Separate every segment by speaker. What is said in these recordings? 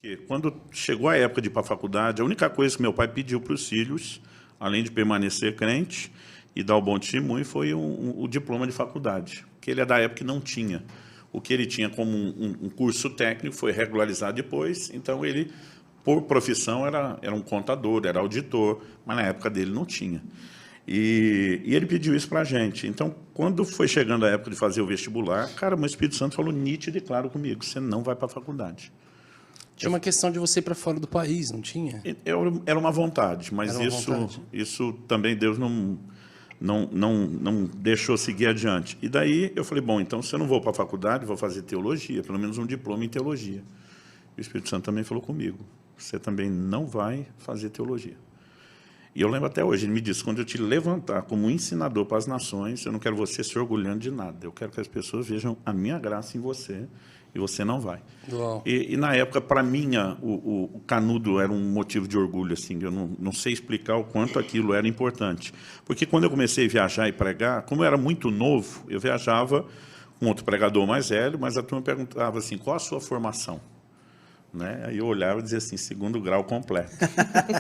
Speaker 1: Porque quando chegou a época de ir para a faculdade, a única coisa que meu pai pediu para os filhos, além de permanecer crente e dar o bom testemunho, foi o diploma de faculdade, que ele é da época que não tinha. O que ele tinha como um curso técnico foi regularizado depois, então ele, por profissão, era um contador, era auditor, mas na época dele não tinha. E ele pediu isso para a gente. Então, quando foi chegando a época de fazer o vestibular, cara, o Espírito Santo falou nítido e claro comigo, você não vai para a faculdade.
Speaker 2: Tinha uma questão de você ir para fora do país, não tinha?
Speaker 1: Era uma vontade, mas isso também Deus não deixou seguir adiante. E daí eu falei, bom, então se eu não vou para a faculdade, vou fazer teologia, pelo menos um diploma em teologia. E o Espírito Santo também falou comigo, você também não vai fazer teologia. E eu lembro até hoje, ele me disse, quando eu te levantar como ensinador para as nações, eu não quero você se orgulhando de nada, eu quero que as pessoas vejam a minha graça em você, e você não vai. E na época, para mim, o canudo era um motivo de orgulho, assim, eu não sei explicar o quanto aquilo era importante. Porque quando eu comecei a viajar e pregar, como eu era muito novo, eu viajava com outro pregador mais velho, mas a turma perguntava assim, qual a sua formação? Né? Aí eu olhava e dizia assim, 2º grau completo.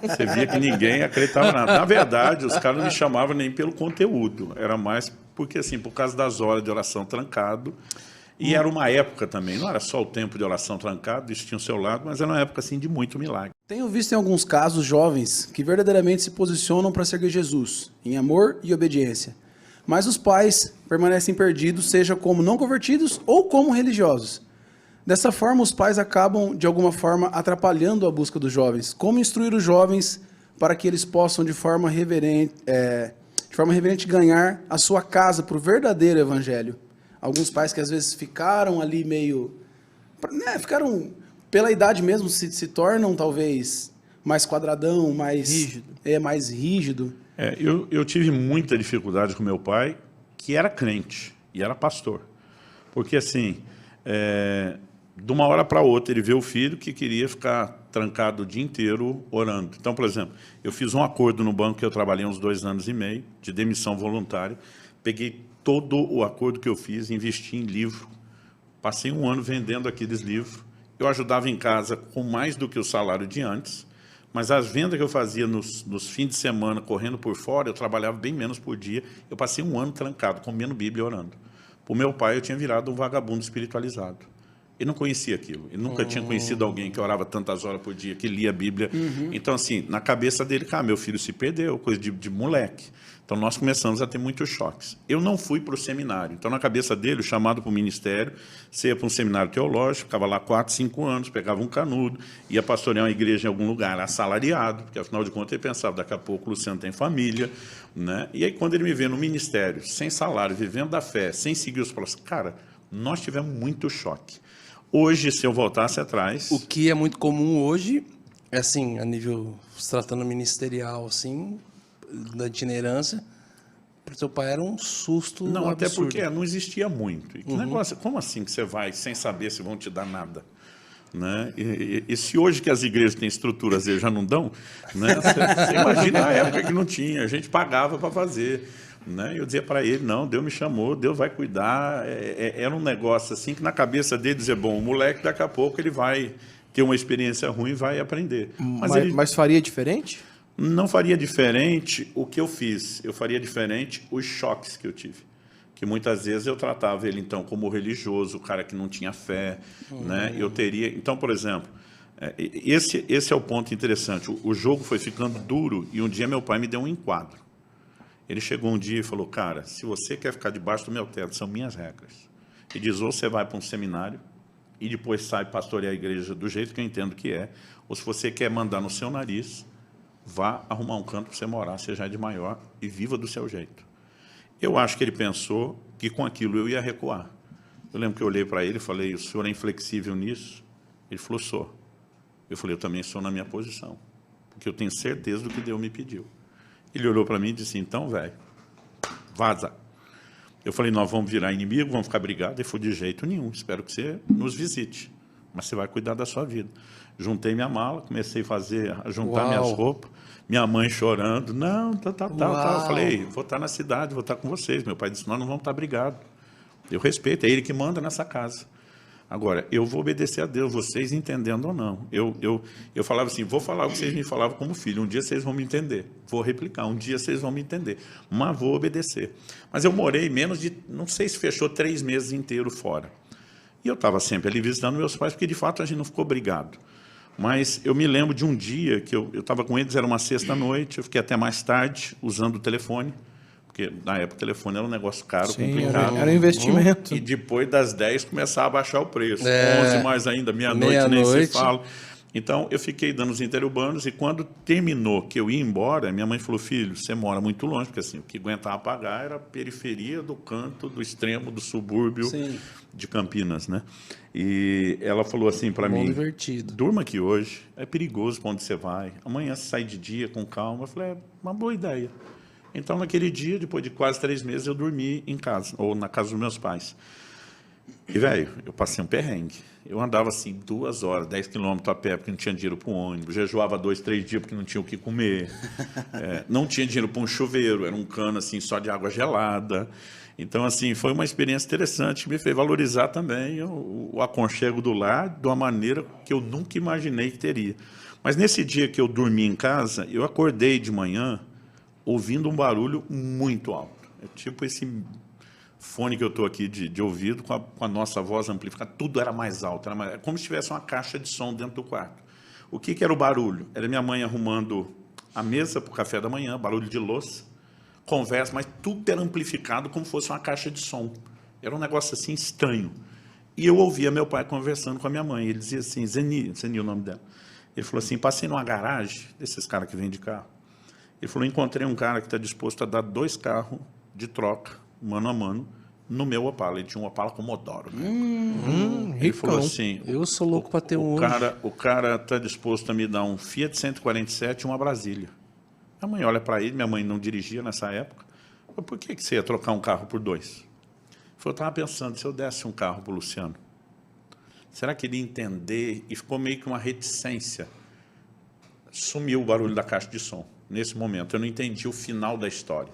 Speaker 1: Você via que ninguém acreditava nada. Na verdade, os caras não me chamavam nem pelo conteúdo, era mais porque, assim, por causa das horas de oração trancado. E era uma época também, não era só o tempo de oração trancado, isso tinha o seu lado, mas era uma época assim de muito milagre.
Speaker 3: Tenho visto em alguns casos jovens que verdadeiramente se posicionam para seguir Jesus, em amor e obediência. Mas os pais permanecem perdidos, seja como não convertidos ou como religiosos. Dessa forma, os pais acabam, de alguma forma, atrapalhando a busca dos jovens. Como instruir os jovens para que eles possam, de forma reverente, ganhar a sua casa para o verdadeiro evangelho? Alguns pais que às vezes ficaram ali meio... ficaram, pela idade mesmo, se tornam talvez mais quadradão, mais rígido. Mais rígido.
Speaker 1: Eu tive muita dificuldade com meu pai, que era crente e era pastor. Porque assim, de uma hora para outra, ele vê o filho que queria ficar trancado o dia inteiro orando. Então, por exemplo, eu fiz um acordo no banco que eu trabalhei uns 2 anos e meio, de demissão voluntária, peguei todo o acordo que eu fiz, investi em livro, passei 1 ano vendendo aqueles livros, eu ajudava em casa com mais do que o salário de antes, mas as vendas que eu fazia nos fins de semana, correndo por fora, eu trabalhava bem menos por dia, eu passei 1 ano trancado, comendo Bíblia e orando. Para o meu pai, eu tinha virado um vagabundo espiritualizado. Ele não conhecia aquilo, ele nunca tinha conhecido alguém que orava tantas horas por dia, que lia a Bíblia. Então, assim, na cabeça dele, cara, meu filho se perdeu, coisa de moleque. Então, nós começamos a ter muitos choques. Eu não fui para o seminário. Então, na cabeça dele, o chamado para o ministério, você ia para um seminário teológico, ficava lá 4, 5 anos, pegava um canudo, ia pastorear uma igreja em algum lugar, assalariado, porque, afinal de contas, ele pensava, daqui a pouco o Luciano tem família, né? E aí, quando ele me vê no ministério, sem salário, vivendo da fé, sem seguir os próximos, cara, nós tivemos muito choque. Hoje, se eu voltasse atrás...
Speaker 2: O que é muito comum hoje, assim, a nível, se tratando ministerial, assim, da itinerância, para o seu pai era um susto
Speaker 1: Não,
Speaker 2: absurdo.
Speaker 1: até porque não existia muito. Que negócio, como assim que você vai sem saber se vão te dar nada? Né? E se hoje que as igrejas têm estruturas, eles já não dão, né? Você imagina a época que não tinha, a gente pagava para fazer. Né? Eu dizia para ele, não, Deus me chamou, Deus vai cuidar. Era um negócio assim que na cabeça dele dizia, bom, o moleque daqui a pouco ele vai ter uma experiência ruim e vai aprender.
Speaker 4: Mas faria diferente?
Speaker 1: Não faria diferente o que eu fiz, eu faria diferente os choques que eu tive. Que muitas vezes eu tratava ele, então, como religioso, o cara que não tinha fé. Né? Eu teria... Então, por exemplo, esse é o ponto interessante. O jogo foi ficando duro e um dia meu pai me deu um enquadro. Ele chegou um dia e falou, cara, se você quer ficar debaixo do meu teto, são minhas regras. Ele diz, ou você vai para um seminário e depois sai pastorear a igreja do jeito que eu entendo que é, ou se você quer mandar no seu nariz, vá arrumar um canto para você morar, seja de maior, e viva do seu jeito. Eu acho que ele pensou que com aquilo eu ia recuar. Eu lembro que eu olhei para ele e falei, o senhor é inflexível nisso? Ele falou, sou. Eu falei, eu também sou na minha posição, porque eu tenho certeza do que Deus me pediu. Ele olhou para mim e disse, então, velho, vaza. Eu falei, nós vamos virar inimigo, vamos ficar brigados. Ele falou, de jeito nenhum, espero que você nos visite, mas você vai cuidar da sua vida. Juntei minha mala, comecei a juntar minhas roupas, minha mãe chorando, não, tá. Eu falei, vou estar na cidade, vou estar com vocês. Meu pai disse, nós não vamos estar brigados. Eu respeito, é ele que manda nessa casa. Agora, eu vou obedecer a Deus, vocês entendendo ou não. Eu falava assim, vou falar o que vocês me falavam como filho, um dia vocês vão me entender. Vou replicar, um dia vocês vão me entender, mas vou obedecer. Mas eu morei menos de, não sei se fechou 3 meses inteiro fora. E eu estava sempre ali visitando meus pais, porque de fato a gente não ficou brigado. Mas eu me lembro de um dia que eu estava com eles, era uma sexta-noite, eu fiquei até mais tarde usando o telefone, porque na época o telefone era um negócio caro, complicado.
Speaker 4: Era um investimento.
Speaker 1: E depois das 10 começava a baixar o preço. 11 mais ainda, meia-noite nem se fala. Então eu fiquei dando os interurbanos e quando terminou que eu ia embora, minha mãe falou, filho, você mora muito longe, porque assim, o que aguentava pagar era a periferia do canto, do extremo, do subúrbio
Speaker 3: Sim.
Speaker 1: de Campinas, né? E ela falou assim para mim,
Speaker 2: divertido.
Speaker 1: durma aqui hoje, é perigoso para onde você vai, amanhã você sai de dia com calma. Eu falei, é uma boa ideia. Então, naquele dia, depois de quase 3 meses, eu dormi em casa, ou na casa dos meus pais. E, velho, eu passei um perrengue. Eu andava, assim, 2 horas, 10 quilômetros a pé, porque não tinha dinheiro para o ônibus. Jejuava 2, 3 dias, porque não tinha o que comer. Não tinha dinheiro para um chuveiro, era um cano, assim, só de água gelada. Então, assim, foi uma experiência interessante, que me fez valorizar também o aconchego do lar, de uma maneira que eu nunca imaginei que teria. Mas, nesse dia que eu dormi em casa, eu acordei de manhã, ouvindo um barulho muito alto. É tipo esse fone que eu estou aqui de ouvido, com a nossa voz amplificada, tudo era mais alto, é como se tivesse uma caixa de som dentro do quarto. O que era o barulho? Era minha mãe arrumando a mesa para o café da manhã, barulho de louça, conversa, mas tudo era amplificado como se fosse uma caixa de som. Era um negócio assim estranho. E eu ouvia meu pai conversando com a minha mãe, ele dizia assim, Zeni é o nome dela, ele falou assim, passei numa garagem, desses caras que vendem carro, ele falou, encontrei um cara que está disposto a dar 2 carros de troca, mano a mano, no meu Opala. Ele tinha um Opala Commodoro. Né? Ele falou assim,
Speaker 2: eu sou louco para ter um hoje.
Speaker 1: O cara está disposto a me dar um Fiat 147 e uma Brasília. Minha mãe olha para ele, minha mãe não dirigia nessa época. Falei, por que você ia trocar um carro por 2? Ele falou, eu estava pensando, se eu desse um carro para o Luciano, será que ele ia entender? E ficou meio que uma reticência. Sumiu o barulho da caixa de som. Nesse momento, eu não entendi o final da história.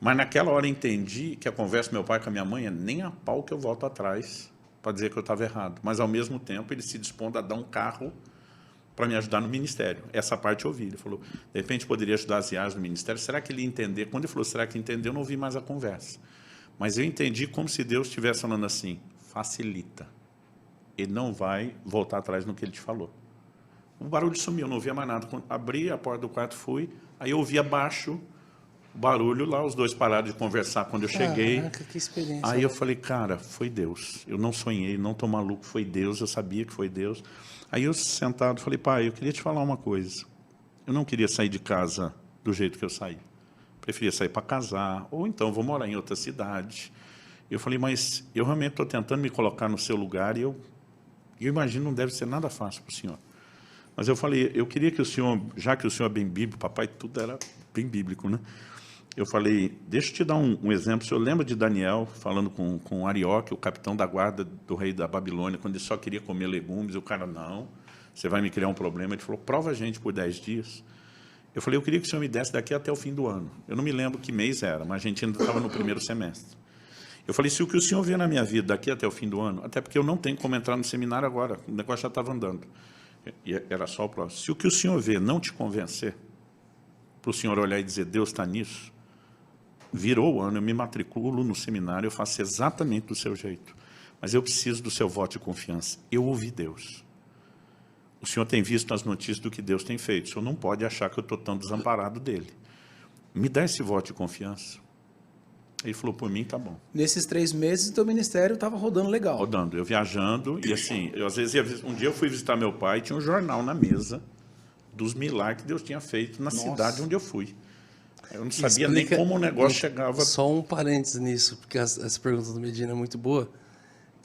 Speaker 1: Mas naquela hora eu entendi que a conversa do meu pai com a minha mãe é nem a pau que eu volto atrás para dizer que eu estava errado. Mas, ao mesmo tempo, ele se dispondo a dar um carro para me ajudar no ministério. Essa parte eu ouvi. Ele falou, de repente, poderia ajudar as viagens do ministério. Será que ele ia entender? Quando ele falou, será que entendeu? Eu não ouvi mais a conversa. Mas eu entendi como se Deus estivesse falando assim, facilita. Ele não vai voltar atrás no que ele te falou. O barulho sumiu, eu não ouvia mais nada. Quando abri a porta do quarto, fui, aí eu ouvi abaixo o barulho lá, os 2 pararam de conversar quando eu cheguei.
Speaker 2: Caraca, que experiência.
Speaker 1: Aí eu falei, cara, foi Deus. Eu não sonhei, não tô maluco, foi Deus, eu sabia que foi Deus. Aí eu sentado, falei, pai, eu queria te falar uma coisa. Eu não queria sair de casa do jeito que eu saí. Preferia sair para casar, ou então vou morar em outra cidade. Eu falei, mas eu realmente estou tentando me colocar no seu lugar e eu imagino não deve ser nada fácil para o senhor. Mas eu falei, eu queria que o senhor, já que o senhor é bem bíblico, papai, tudo era bem bíblico, né? Eu falei, deixa eu te dar um exemplo. O senhor lembra de Daniel falando com Arioque, o capitão da guarda do rei da Babilônia, quando ele só queria comer legumes, e o cara, não, você vai me criar um problema. Ele falou, prova a gente por 10 dias. Eu falei, eu queria que o senhor me desse daqui até o fim do ano. Eu não me lembro que mês era, mas a gente ainda estava no primeiro semestre. Eu falei, se o que o senhor vê na minha vida daqui até o fim do ano, até porque eu não tenho como entrar no seminário agora, o negócio já estava andando. E era só o próximo. Se o que o senhor vê não te convencer, para o senhor olhar e dizer, Deus está nisso, virou o ano, eu me matriculo no seminário, eu faço exatamente do seu jeito. Mas eu preciso do seu voto de confiança. Eu ouvi Deus. O senhor tem visto as notícias do que Deus tem feito. O senhor não pode achar que eu estou tão desamparado dele. Me dá esse voto de confiança. Ele falou, por mim, tá bom.
Speaker 3: Nesses 3 meses, o teu ministério estava rodando legal.
Speaker 1: Rodando, eu viajando, e assim, eu às vezes um dia eu fui visitar meu pai e tinha um jornal na mesa dos milagres que Deus tinha feito na cidade onde eu fui. Eu não sabia nem como o negócio chegava.
Speaker 2: Só um parênteses nisso, porque essa pergunta do Medina é muito boa.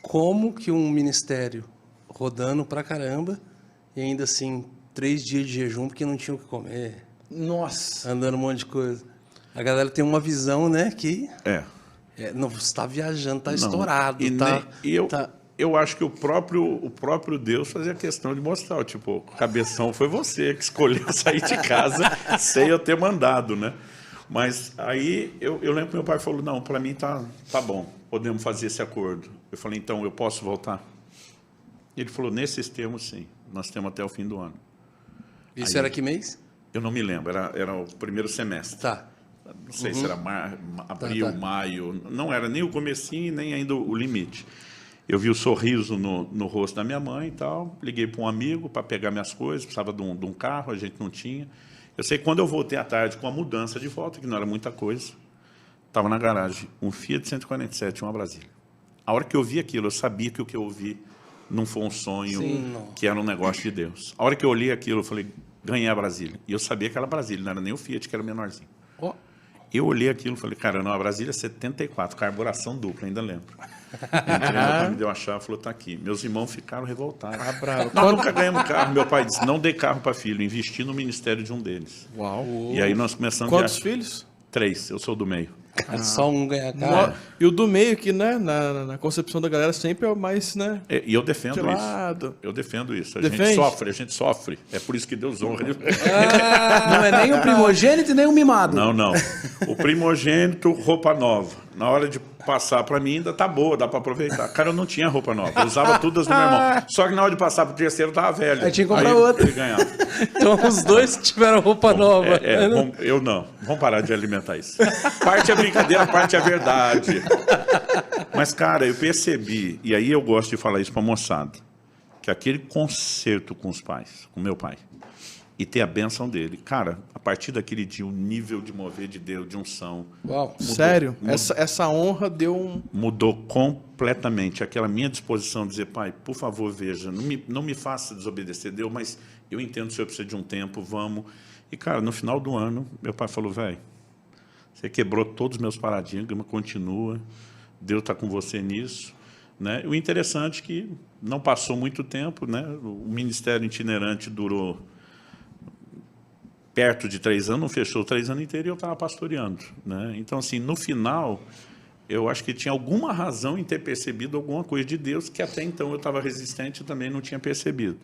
Speaker 2: Como que um ministério rodando pra caramba e ainda assim 3 dias de jejum porque não tinha o que comer,
Speaker 3: Nossa.
Speaker 2: andando um monte de coisa. A galera tem uma visão, né, que não, você está viajando, está estourado.
Speaker 1: Eu acho que o próprio Deus fazia questão de mostrar, tipo, cabeção foi você que escolheu sair de casa sem eu ter mandado, né? Mas aí eu lembro que meu pai falou, não, para mim tá bom, podemos fazer esse acordo. Eu falei, então eu posso voltar? Ele falou, nesses termos, sim. Nós temos até o fim do ano.
Speaker 2: Isso
Speaker 1: Aí-
Speaker 2: era que mês?
Speaker 1: Eu não me lembro, era o primeiro semestre.
Speaker 2: Tá.
Speaker 1: Não sei se era abril,
Speaker 2: tá.
Speaker 1: maio. Não era nem o comecinho, nem ainda o limite. Eu vi o sorriso no rosto da minha mãe e tal. Liguei para um amigo para pegar minhas coisas. Precisava de um carro, a gente não tinha. Eu sei que quando eu voltei à tarde com a mudança de volta, que não era muita coisa, estava na garagem um Fiat 147, uma Brasília. A hora que eu vi aquilo, eu sabia que o que eu ouvi não foi um sonho, que era um negócio de Deus. A hora que eu olhei aquilo, eu falei, ganhei a Brasília. E eu sabia que era a Brasília, não era nem o Fiat, que era o menorzinho.
Speaker 2: Ó,
Speaker 1: Eu olhei aquilo e falei, cara, não, a Brasília é 74, carburação dupla, ainda lembro. Entrei, meu pai me deu a chave e falou, tá aqui. Meus irmãos ficaram revoltados.
Speaker 4: bravo.
Speaker 1: Nós nunca ganhamos carro. Meu pai disse, não dei carro para filho, investi no ministério de um deles.
Speaker 4: Uau.
Speaker 1: E aí nós começamos
Speaker 4: Quantos
Speaker 1: a...
Speaker 4: filhos?
Speaker 1: 3, eu sou do meio.
Speaker 2: só um ganhar carro.
Speaker 4: E o do meio, que né, na concepção da galera sempre é o mais, né?
Speaker 1: E eu defendo
Speaker 4: Gelado.
Speaker 1: isso. Eu defendo isso. A
Speaker 4: Defende?
Speaker 1: gente sofre. É por isso que Deus honra.
Speaker 3: Não é nem o primogênito e nem o mimado.
Speaker 1: Não, não. O primogênito, roupa nova. Na hora de passar para mim, ainda tá boa, dá para aproveitar. Cara, eu não tinha roupa nova. Eu usava todas do meu irmão. Só que na hora de passar pro terceiro, tava velho.
Speaker 3: Aí tinha que comprar outra.
Speaker 1: Ele ganhava.
Speaker 2: Então os dois tiveram roupa nova.
Speaker 1: Eu não. Vamos parar de alimentar isso. Parte é brincadeira, parte é verdade. Mas, cara, eu percebi, e aí eu gosto de falar isso para a moçada, que aquele concerto com os pais, com meu pai, e ter a bênção dele, cara, a partir daquele dia, o nível de mover de Deus, de unção,
Speaker 2: Uau.
Speaker 4: Sério? Essa honra deu um...
Speaker 1: mudou completamente. Aquela minha disposição de dizer, pai, por favor, veja, não me faça desobedecer Deus, mas eu entendo que o senhor precisa de um tempo, vamos. E, cara, no final do ano, meu pai falou, velho, você quebrou todos os meus paradigmas, continua, Deus está com você nisso. Né? O interessante é que não passou muito tempo, né? O ministério itinerante durou perto de 3 anos, não fechou 3 anos inteiros e eu estava pastoreando. Né? Então, assim, no final, eu acho que tinha alguma razão em ter percebido alguma coisa de Deus que até então eu estava resistente e também não tinha percebido.